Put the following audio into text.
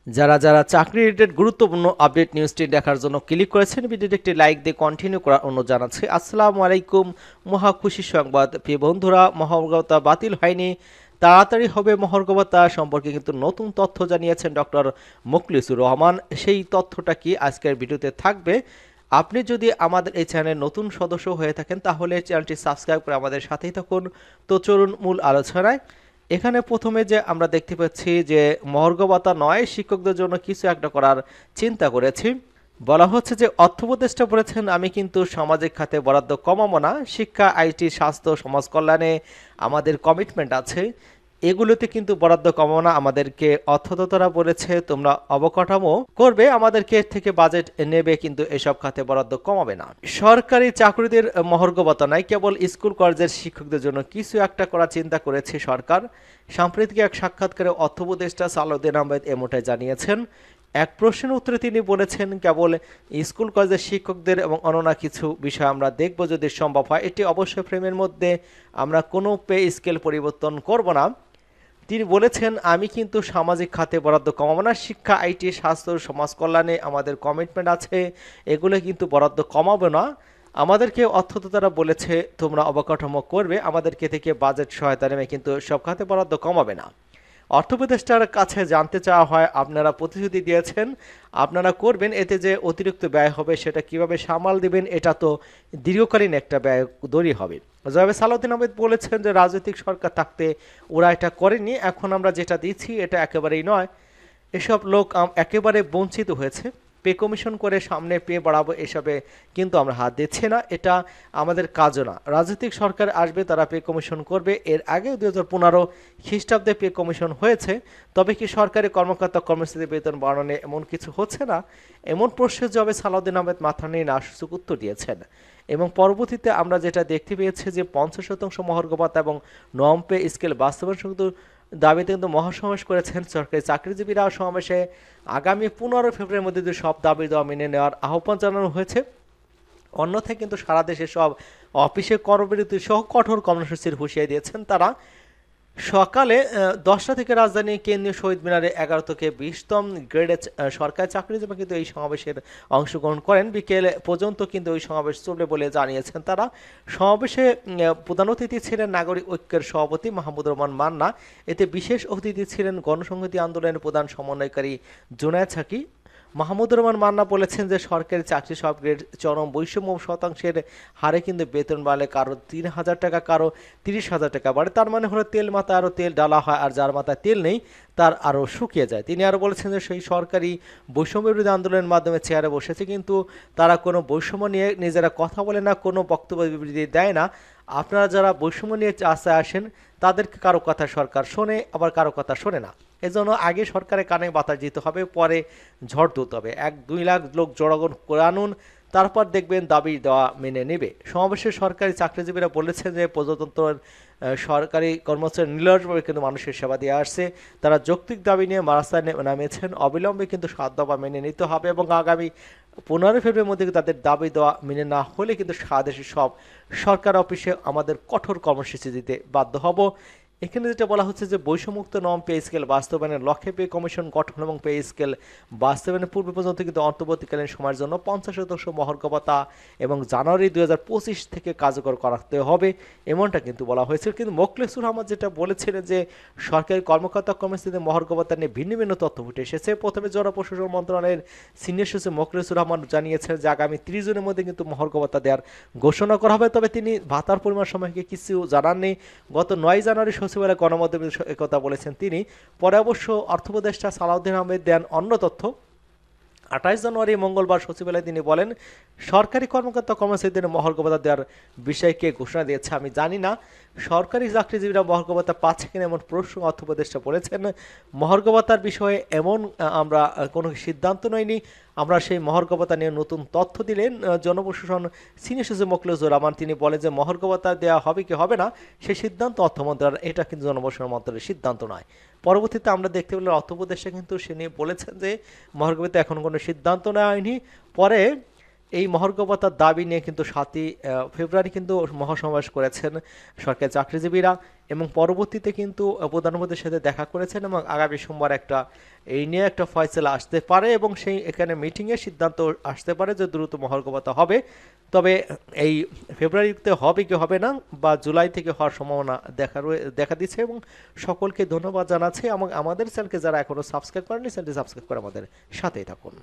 যারা চাকরি রিলেটেড গুরুত্বপূর্ণ আপডেট নিউজটি দেখার জন্য ক্লিক করেছেন, ভিডিওটি একটি লাইক দিয়ে কন্টিনিউ করার অনুরোধ জানাচ্ছি। আসসালামু আলাইকুম। মহা খুশি সংবাদ প্রিয় বন্ধুরা, মহার্ঘতা বাতিল হয়নি, তাড়াতাড়ি হবে মহার্ঘতা সম্পর্কে কিন্তু নতুন তথ্য জানিয়েছেন ডক্টর মোখলেছুর রহমান। সেই তথ্যটা কি আজকের ভিডিওতে থাকবে। আপনি যদি আমাদের এই চ্যানেলের নতুন সদস্য হয়ে থাকেন তাহলে চ্যানেলটি সাবস্ক্রাইব করে আমাদের সাথেই থাকুন। তো চলুন মূল আলোচনায়। এখানে প্রথমে যে আমরা দেখতে পাচ্ছি যে মহার্ঘ নয়, শিক্ষকদের জন্য কিছু একটা করার চিন্তা করেছি। বলা হচ্ছে যে অর্থ উপদেষ্টা বলেছেন, আমি কিন্তু সামাজিক খাতে বরাদ্দ কমাবো না, শিক্ষা, আইটি, স্বাস্থ্য, সমাজ কল্যাণে আমাদের কমিটমেন্ট আছে, এগুলোতে কিন্তু বরাদ্দ কমাবো না। আমাদেরকে অর্থদপ্তরা বলেছে তোমরা অবকাঠামো করবে, আমাদেরকে এর থেকে বাজেট নেবে, কিন্তু এসব খাতে বরাদ্দ কমাবে না। সরকারি চাকরিদের মহার্ঘ নাই, কেবল স্কুল কলেজের শিক্ষকদের জন্য কিছু একটা করার চিন্তা করেছে সরকার। সাম্প্রতিক এক সাক্ষাৎকারে অর্থ উপদেষ্টা সালাউদ্দিন আহমেদ এমনটাই জানিয়েছেন। এক প্রশ্নের উত্তরে তিনি বলেছেন, কেবল স্কুল কলেজের শিক্ষকদের এবং অন্য কিছু বিষয় আমরা দেখব যদি সম্ভব হয়। এটি অবশ্যই ফ্রেমের মধ্যে, আমরা কোনো পে স্কেল পরিবর্তন করব না। তিনি বলেছেন, আমি কিন্তু সামাজিক খাতে বরাদ্দ কমাবো না, শিক্ষা, আইটি, স্বাস্থ্য, সমাজ কল্যাণে আমাদের কমিটমেন্ট আছে, এগুলো কিন্তু বরাদ্দ কমাবো না। আমাদেরকে অর্থদপ্তরা বলেছে তোমরা অবকাঠামো করবে, আমাদেরকে থেকে বাজেট সহায়তা নেবে, কিন্তু সব খাতে বরাদ্দ কমাবে না। অর্থ উপদেষ্টার কাছে জানতে চাওয়া হয়, আপনারা প্রতিশ্রুতি দিয়েছেন আপনারা করবেন, এতে যে অতিরিক্ত ব্যয় হবে সেটা কিভাবে সামাল দিবেন, এটা তো দীর্ঘকালীন একটা ব্যয় দরই হবে। জনাব সালাউদ্দিন আহমেদ বলেছেন যে রাজনৈতিক সরকার থাকতে ওরা এটা করেনি, এখন আমরা যেটা দিচ্ছি এটা একেবারেই নয়, এসব লোক একেবারে বঞ্চিত হয়েছে। পে কমিশন করে সামনে পে বাড়াবো এসবে কিন্তু আমরা হাত দিচ্ছি না, এটা আমাদের কাজও না। রাজনৈতিক সরকার আসবে, তারা পে কমিশন করবে। এর আগে 2015 খ্রিস্টাব্দে পে কমিশন হয়েছে, তবে কি সরকারি কর্মকর্তা কর্মচারীদের বেতন বাড়ানো এমন কিছু হচ্ছে না? এমন প্রশ্নের জবাবে সালাউদ্দিন আহমেদ মাথা নিয়ে নাসূচক উত্তর দিয়েছেন। এবং পরবর্তীতে আমরা যেটা দেখতে পেয়েছি যে 50% মহার্ঘ ভাতা এবং নম পে স্কেল বাস্তবায়ন কিন্তু দাবিতে কিন্তু মহাসমাবেশ করেছেন সরকারি চাকরিজীবীরা। সমাবেশে আগামী 15 ফেব্রুয়ারির মধ্যে সব দাবি দেওয়া মেনে নেওয়ার আহ্বান জানানো হয়েছে। অন্যথায় কিন্তু সারা দেশে সব অফিসে কর্মবিরতি সহ কঠোর কর্মসূচির হুঁশিয়ারি দিয়েছেন তারা। সকালে 10টা থেকে রাজধানী কেন্দ্রীয় শহীদ মিনারে 11 থেকে 20তম গ্রেডে সরকারি চাকরিজীবী কিন্তু এই সমাবেশের অংশগ্রহণ করেন। বিকেল পর্যন্ত কিন্তু ওই সমাবেশ চলবে বলে জানিয়েছেন তারা। সমাবেশে প্রধান অতিথি ছিলেন নাগরিক ঐক্যের সভাপতি মাহমুদুর রহমান মান্না। এতে বিশেষ অতিথি ছিলেন গণসংহতি আন্দোলনের প্রধান সমন্বয়কারী জুনায়েদ সাকি। মাহমুদুর রহমান মান্না বলেছেন যে সরকারি চাকরি সব গ্রেড চরম বৈষম্য শতাংশের হারে কিন্তু বেতন বাড়লে কারো 3,000 টাকা, কারো 30,000 টাকা বাড়ে। তার মানে হলো তেল মাথায় আরও তেল ডালা হয়, আর যার মাথায় তেল নেই তার আরও শুকিয়ে যায়। তিনি আরও বলেছেন যে সেই সরকারি বৈষম্য বিরোধী আন্দোলনের মাধ্যমে চেয়ারে বসেছে, কিন্তু তারা কোনো বৈষম্য নিয়ে নিজেরা কথা বলে না, কোনো বক্তব্য বিবৃতি দেয় না। আপনারা যারা বৈষম্য নিয়ে আশায় আসেন তাদেরকে কারো কথা সরকার শোনে, আবার কারো কথা শোনে না। এজন্য আগে সরকারের কানে বাতাস দিতে হবে, পরে ঝড় তুলতে হবে। 1-2 লাখ লোক জড়গণ করে আনুন, তারপর দেখবেন দাবি দেওয়া মেনে নেবে। সমাবেশে সরকারি চাকরিজীবীরা বলেছেন যে প্রজাতন্ত্রের সরকারি কর্মচারী নিরলসভাবে কিন্তু মানুষের সেবা দিয়ে আসছে, তারা যৌক্তিক দাবি নিয়ে রাস্তায় নামিয়েছেন। অবিলম্বে কিন্তু 7 দফা মেনে নিতে হবে এবং আগামী 15 ফেব্রুয়ারির মধ্যে তাদের দাবি দেওয়া মেনে না হলে কিন্তু সারা দেশের সব সরকার অফিসে আমাদের কঠোর কর্মসূচি দিতে বাধ্য হব। এখানে যেটা বলা হচ্ছে যে বৈষম্যমুক্ত নম পে স্কেল বাস্তবায়নের লক্ষ্যে পে কমিশন গঠন এবং পে স্কেল বাস্তবায়নের পূর্ব পর্যন্ত কিন্তু অন্তর্বর্তীকালীন সময়ের জন্য 50% মহার্ঘ ভাতা এবং জানুয়ারি 2025 থেকে কার্যকর করাতে হবে, এমনটা কিন্তু বলা হয়েছে। কিন্তু মোখলেছুর রহমান যেটা বলেছিলেন যে সরকারি কর্মকর্তা কর্মচারীদের মহার্ঘ ভাতা নিয়ে ভিন্ন ভিন্ন তথ্য ফুটে এসেছে। প্রথমে জনপ্রশাসন মন্ত্রণালয়ের সিনিয়র সচিব মোখলেছুর রহমান জানিয়েছেন যে আগামী 30 জুনের মধ্যে কিন্তু মহার্ঘ ভাতা দেওয়ার ঘোষণা করা হবে, তবে তিনি ভাতার পরিমাণ সম্পর্কে কিছু জানাননি। গত 9 জানুয়ারি সচিবালয় গণমাধ্যমে একথা বলেছেন তিনি। পরে অবশ্য অর্থ উপদেষ্টা সালাউদ্দিন আহমেদ দেন অন্য তথ্য। 28 জানুয়ারি মঙ্গলবার সচিবালয়ে তিনি বলেন, সরকারি কর্মকর্তা কর্মচারীদের মহার্ঘ ভাতা দেওয়ার বিষয়কে ঘোষণা দিয়েছে আমি জানি না। সরকারি চাকরিজীবীরা মহার্ঘ ভাতা পাচ্ছে কিনা এমন প্রশ্ন অর্থ উপদেষ্টা বলেছেন, মহার্ঘ ভাতার বিষয়ে এমন আমরা কোনো সিদ্ধান্ত নইনি, আমরা সেই মহার্ঘ ভাতা নিয়ে নতুন তথ্য দিলেন জনপ্রশাসন সিনিয়র সচিব মোখলেছুর রহমান। তিনি বলেন যে মহার্ঘ ভাতা দেওয়া হবে কি হবে না সেই সিদ্ধান্ত অর্থ মন্ত্রণালয়, এটা কিন্তু জনপ্রশাসন মন্ত্রণালয়ের সিদ্ধান্ত নয়। পরবর্তীতে আমরা দেখতে পেলাম অর্থ উপদেষ্টা কিন্তু সে নিয়ে বলেছেন যে মহার্ঘ ভাতা এখন কোনো সিদ্ধান্ত নেওয়া হয়নি। পরে এই মহার্ঘ ভাতার দাবি নিয়ে কিন্তু 7ই ফেব্রুয়ারি কিন্তু মহাসমাবেশ করেছেন সরকারি চাকরিজীবীরা এবং পরবর্তীতে কিন্তু প্রধানমন্ত্রীর সাথে দেখা করেছেন এবং আগামী সোমবার এই নিয়ে একটা ফয়সালা আসতে পারে এবং সেই এখানে মিটিংয়ের সিদ্ধান্ত আসতে পারে যে দ্রুত মহার্ঘ ভাতা হবে। তবে এই ফেব্রুয়ারিতে হবে কি হবে না বা জুলাই থেকে হওয়ার সম্ভাবনা দেখা দিচ্ছে এবং সকলকে ধন্যবাদ জানাচ্ছি এবং আমাদের চ্যানেলকে যারা এখনো সাবস্ক্রাইব করেনি চ্যানেলটি সাবস্ক্রাইব করে আমাদের সাথেই থাকুন।